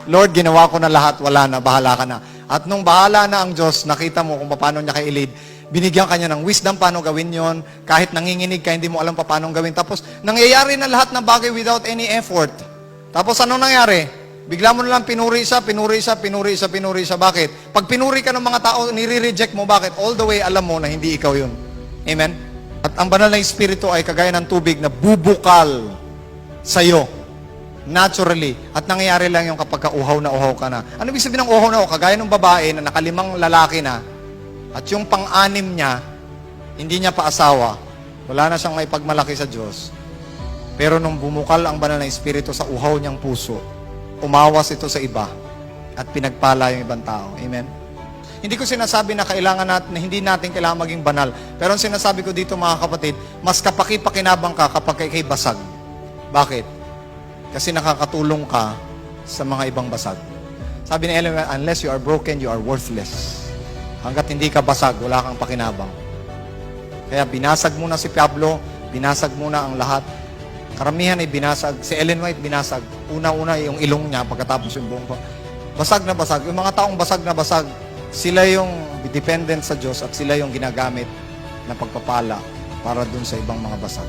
Lord, ginawa ko na lahat, wala na, bahala ka na. At nung bahala na ang Diyos, nakita mo kung paano niya kailid, binigyan kanya ng wisdom paano gawin yon. Kahit nanginginig ka, hindi mo alam paano gawin. Tapos, nangyayari na lahat ng bagay without any effort. Tapos, ano nangyari? Bigla mo na lang pinuri isa. Bakit? Pag pinuri ka ng mga tao, nire-reject mo. Bakit? All the way, alam mo na hindi ikaw yun. Amen? At ang banal na Espiritu ay kagaya ng tubig na bubukal sa'yo. Naturally. At nangyayari lang yung kapag uhaw na uhaw ka na. Ano ibig sabihin ng uhaw na uhaw? Kagaya ng babae na nakalimang lalaki na at yung pang-anim niya, hindi niya pa asawa. Wala na siyang may pagmalaki sa Diyos. Pero nung bumukal ang banal na Espiritu sa uhaw niyang puso, umawas ito sa iba at pinagpala yung ibang tao. Amen? Hindi ko sinasabi na kailangan natin, na hindi natin kailangan maging banal. Pero ang sinasabi ko dito mga kapatid, mas kapaki-pakinabang ka kapag kay basag. Bakit? Kasi nakakatulong ka sa mga ibang basag. Sabi ni Ellen, unless you are broken, you are worthless. Hanggat hindi ka basag, wala kang pakinabang. Kaya binasag muna si Pablo, binasag muna ang lahat. Karamihan ay binasag. Si Ellen White binasag. Una-una yung ilong niya, pagkatapos yung buong ko. Basag na basag. Yung mga taong basag na basag, sila yung dependent sa Diyos at sila yung ginagamit na pagpapala para dun sa ibang mga basag.